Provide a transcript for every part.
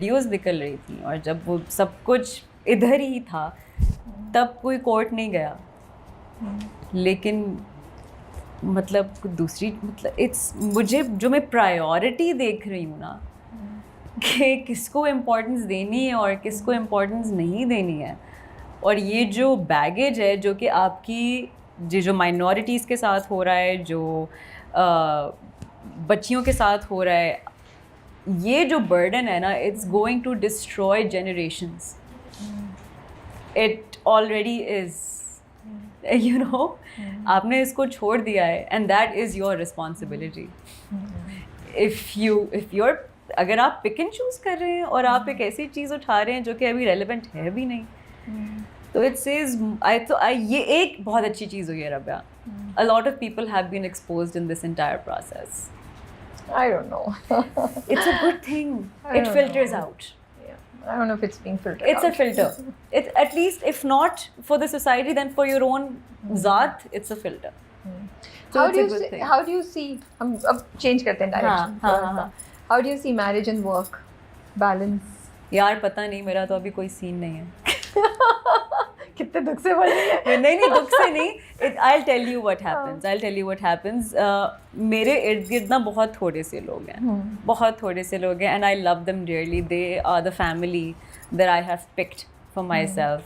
Videos निकल रही थी और जब वो सब कुछ इधर ही था तब कोई कोर्ट नहीं गया। लेकिन मतलब दूसरी मतलब इट्स मुझे जो मैं प्रायोरिटी देख रही हूँ ना कि किसको इम्पोर्टेंस देनी है और किसको इम्पोर्टेंस नहीं देनी है, और ये जो बैगेज है जो कि आपकी जो माइनॉरिटीज़ के साथ हो रहा है, जो बच्चियों के साथ हो रहा है, ये जो बर्डन है ना, it's going to destroy generations. It already is, you know, आपने इसको छोड़ दिया है and that is your responsibility. If your अगर आप पिक एंड चूज़ कर रहे हैं और आप एक ऐसी चीज़ उठा रहे हैं जो कि अभी रेलिवेंट है भी नहीं, तो इट सेज ये एक बहुत अच्छी चीज़ हुई है Rabia. A lot of people have been exposed in this entire process. I don't know. It's a good thing. It filters out. Yeah. I don't know if it's being filtered It's a filter. It, at least if not for the society, then for your own zaat, it's a filter. So how do you see हम अब change करते हैं direction. हाँ. How do you see marriage and work balance? यार पता नहीं, मेरा तो अभी कोई सीन नहीं है। कितने दुख से बोल रही है। नहीं दुख से नहीं। I'll tell you what happens. I'll tell you what happens. मेरे इर्द गिर्द ना बहुत थोड़े से लोग हैं, बहुत थोड़े से लोग हैं, and I love them dearly. They are the family that I have picked for myself,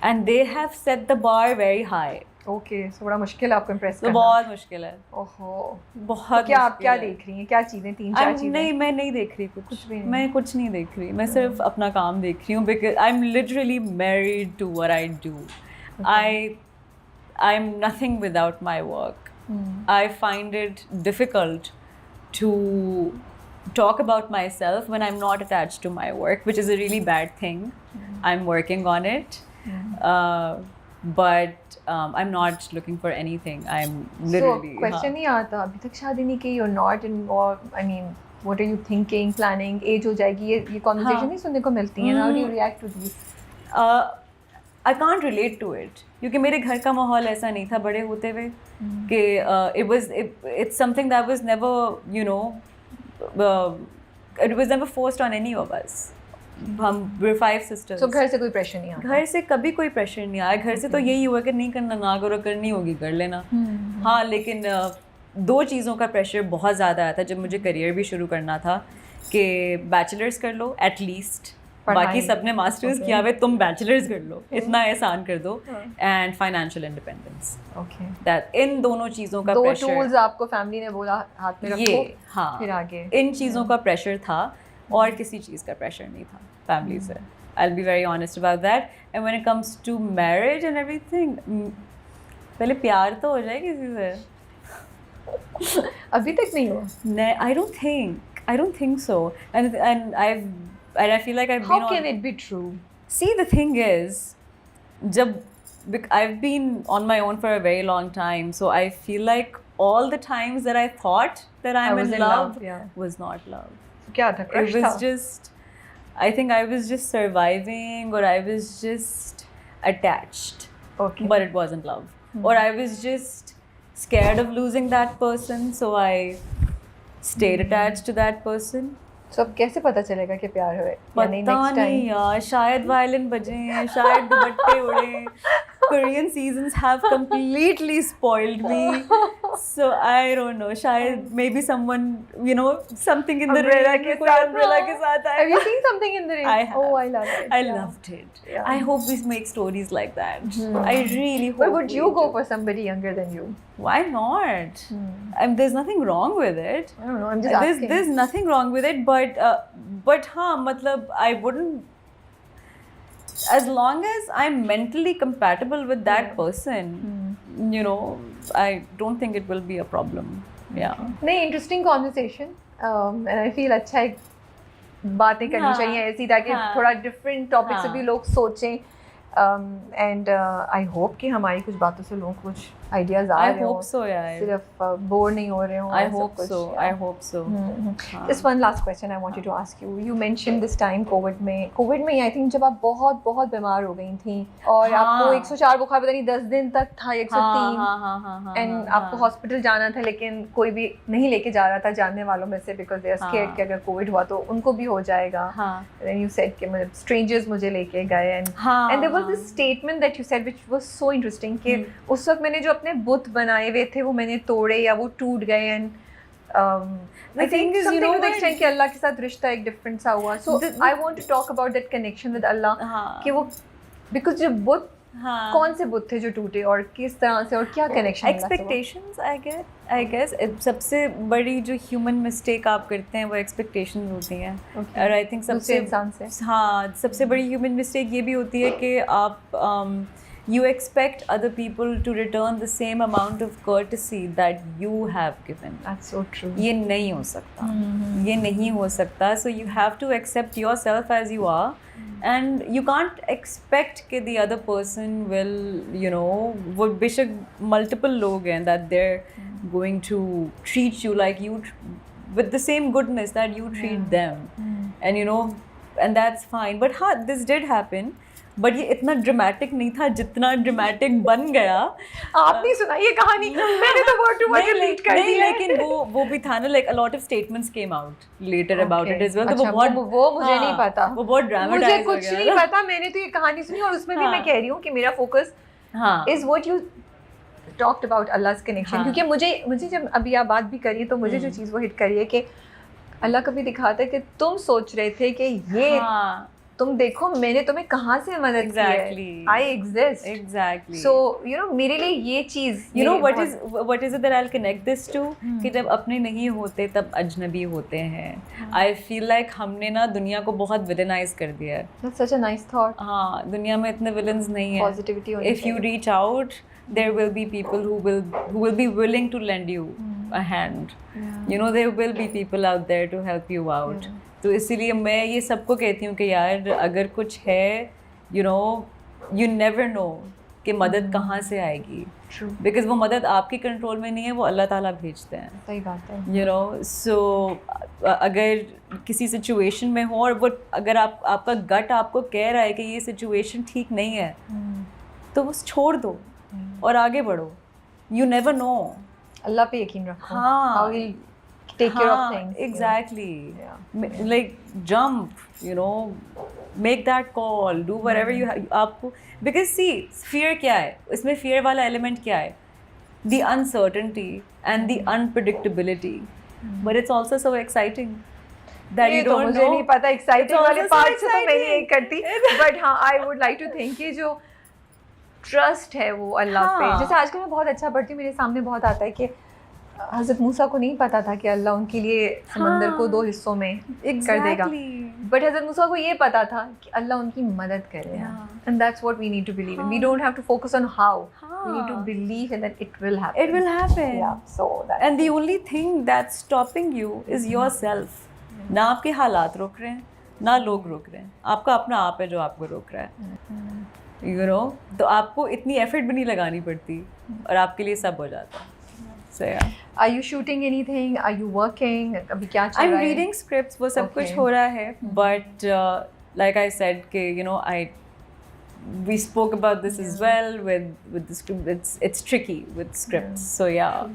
and they have set the bar very high. Okay, so बड़ा मुश्किल है आपको impress करना। बहुत मुश्किल है। ओहो, बहुत। क्या आप क्या देख रही हैं? क्या चीज़ें, 3-4 चीज़ें? नहीं, मैं नहीं देख रही कुछ भी नहीं। मैं कुछ नहीं देख रही, मैं सिर्फ अपना काम देख रही हूँ, because I'm literally married to what I do. I'm nothing without my work. I find it difficult to talk about myself when I'm not attached to my work, which is a really bad thing. I'm working on it. But I'm not looking for anything. I'm literally. So question नहीं आता अभी तक शादी नहीं की, you're not involved. I mean, what are you thinking, planning? Age हो जाएगी, ये conversation नहीं सुनने को मिलती हैं. How do you react to these? I can't relate to it क्योंकि मेरे घर का माहौल ऐसा नहीं था बड़े होते हुए कि it's something that was never, you know, it was never forced on any of us. हम we're 5 sisters. So घर से कोई प्रेशर नहीं आता? घर से कभी कोई प्रेशर नहीं आया। घर से तो यही हुआ कि नहीं करना ना करो, करनी होगी कर लेना। हाँ, लेकिन 2 चीज़ों का प्रेशर बहुत ज़्यादा आया था जब मुझे करियर भी शुरू करना था कि बैचलर्स कर लो एटलीस्ट, बाकी सबने मास्टर्स किया हुआ, तुम बैचलर्स कर लो, इतना एहसान कर दो, and financial independence. Okay, that in दोनों चीज़ों का प्रेशर, 2 टूल्स आपको फैमिली ने बोला हाथ में रखो, हाँ, फिर आगे इन चीज़ों का प्रेशर था और किसी चीज़ का प्रेशर नहीं था फैमिली से। I'll be very honest about that. And when it comes to marriage and everything, पहले प्यार तो हो जाए किसी से। अभी तक नहीं हुआ? नहीं, I don't think so. And I feel like I've been How can it be true? See, the thing is, I've been on my own for a very long time, so I feel like all the times that I thought that I'm in love was not love. क्या था? It was just, I think I was just surviving, or I was just attached. Okay. But it wasn't love. Or I was just scared of losing that person, so I stayed attached to that person. So अब कैसे पता चलेगा कि प्यार हुए? पता नहीं यार, शायद वायलिन बजे हैं, शायद दुपट्टे उड़े। Korean seasons have completely spoiled me, so I don't know. शायद maybe someone, you know, something in the rain, कोई umbrella के साथ आएगा। Have you seen something in the rain? I have. Oh, I love it. I loved it. Yeah. I hope we make stories like that. I really hope. But would you go for somebody younger than you? Why not? There's nothing wrong with it. I don't know. I'm just asking. There's nothing wrong with it, but हाँ, मतलब I wouldn't. As long as I'm mentally compatible with that person, you know, I don't think it will be a problem. Yeah. नहीं, interesting conversation, and I feel अच्छा एक बातें करनी चाहिए ऐसी ताकि थोड़ा different topics से भी लोग सोचें, and I hope कि हमारी कुछ बातों से लोगों को कुछ आइडियाज आ I रहे हो, hope so, यार. सिर्फ बोर नहीं हो रहे हो. I और सब hope कुछ, so. yeah. I hope so. हाँ. Just one last question I wanted to ask you. You mentioned this time COVID में I think जब आप बहुत बहुत बीमार हो गई थी और हाँ. आपको 104 बुखार पता नहीं 10 दिन तक था, 103 हाँ. एंड आपको हॉस्पिटल जाना था लेकिन कोई भी नहीं लेके जा रहा था जानने वालों में से बिकॉज दे आर स्केयर्ड कि अगर कोविड हुआ तो उनको भी हो जाएगा. Then you said कि मतलब strangers मुझे लेके गए and there was this statement that you said which was so interesting कि उस वक्त मैंने जो अपने बुत बनाए हुए थे वो मैंने तोड़े या वो टूट गए and I think something to the extent कि अल्लाह के साथ रिश्ता एक डिफरेंट सा हुआ. So I want to talk about that connection with Allah कि वो because जो बुत कौन से बुत थे जो टूटे और किस तरह से और क्या कनेक्शन? Expectations I guess सबसे बड़ी जो ह्यूमन मिस्टेक आप करते हैं वो एक्सपेक्टेशंस होती हैं. और आई थिंक सबसे इंसान से सबसे बड़ी ह्यूमन मिस्टेक ये भी होती है कि आप you expect other people to return the same amount of courtesy that you have given. That's so true. ये नहीं हो सकता. ये नहीं हो सकता. So you have to accept yourself as you are. And you can't expect कि the other person will, you know, वो बेशक multiple लोग हैं that they're going to treat you like you with the same goodness that you treat them. And you know, and that's fine. But हाँ, this did happen. But ये इतना dramatic नहीं था जितना ड्रामेटिक बन गया. आपने सुनाई ये कहानी? मैंने तो वर्ड टू वर्ड रिलेट कर दी. लेकिन वो भी था ना, like a lot of statements came out later about it as well. तो वो मुझे नहीं पता, वो बहुत ड्रामेटाइज हो गया. मुझे कुछ नहीं पता. मैंने तो ये कहानी सुनी और उसमें भी मैं कह रही हूँ कि मेरा focus is what you talked about Allah's connection. क्योंकि मुझे जब अभी आप बात भी करिए तो मुझे जो चीज़ वो हिट करी है कि अल्लाह कभी दिखाता है कि तुम सोच रहे थे कि ये तुम देखो मैंने तुम्हें कहाँ से मदद की है. I exist. Exactly. So you know मेरे लिए ये चीज़ you know what is it that I'll connect this to कि जब अपने नहीं होते तब अजनबी होते हैं. I feel like हमने ना दुनिया को बहुत विलनाइज कर दिया है. That's such a nice thought. हाँ, दुनिया में इतने विलन्स नहीं है. Positivity होनी If you reach out, there will be people who will be willing to lend you a hand. You know, there will be people out there to help you out. तो इसीलिए मैं ये सबको कहती हूँ कि यार अगर कुछ है, you know, you never know कि मदद कहाँ से आएगी. बिकॉज वो मदद आपके कंट्रोल में नहीं है, वो अल्लाह ताला भेजते हैं. सही बात है. You know, so अगर किसी सिचुएशन में हो और वो अगर आपका गट आपको कह रहा है कि ये सिचुएशन ठीक नहीं है तो बस छोड़ दो और आगे बढ़ो. You never know. अल्लाह पे यकीन रखो. हाँ. Take care of things. Exactly. Like jump, you know, make that call, do whatever you have. आपको because see, fear क्या है? इसमें fear वाला element क्या है? The uncertainty and the unpredictability. But it's also so exciting that you don't know. मुझे नहीं पता exciting वाले part से तो मैं नहीं करती. But हाँ, I would like to think कि जो trust है वो अल्लाह पे. जैसे आजकल मैं बहुत अच्छा पढ़ती हूँ, मेरे सामने बहुत आता है कि हज़रत मूसा को नहीं पता था कि अल्लाह उनके लिए समंदर को 2 हिस्सों में कर देगा. बट हज़रत मूसा को ये पता था कि अल्लाह उनकी मदद करेगा. And that's what we need to believe in. We don't have to focus on how. We need to believe in that it will happen. It will happen. Yeah, so that. And the only thing that's stopping you is yourself. ना आपके हालात रोक रहे हैं, ना लोग रोक रहे हैं. आपका अपना आप है जो आपको रोक रहा है. You know, तो आपको इतनी एफर्ट भी नहीं लगानी पड़ती और आपके लिए सब हो जाता है. So yeah. Are you shooting anything? Are you working? अभी क्या चल रहा है? I'm reading scripts. वो सब कुछ हो रहा है. But like I said, कि you know, we spoke about this as well with the script. It's tricky with scripts. So yeah,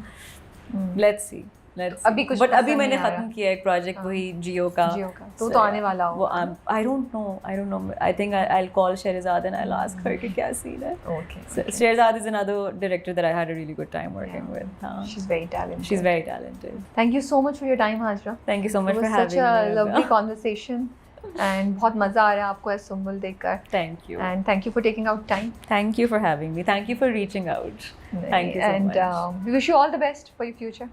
let's see. अभी कुछ but अभी मैंने खत्म किया एक प्रोजेक्ट वही जियो का. तो आने वाला हो. वो I don't know. I think I'll call Sherazad and I'll ask her कि क्या scene है. Okay. So Sherazad is another director that I had a really good time working with. She's very talented. She's very talented. Thank you so much for your time, Hajra. Thank you so much for having me. It was such a lovely conversation. And बहुत मज़ा आ रहा है आपको ऐसे सुम्बुल देखकर. Thank you. And thank you for taking out time. Thank you for having me. Thank you for reaching out. Thank you so much. And we wish you all the best for your future.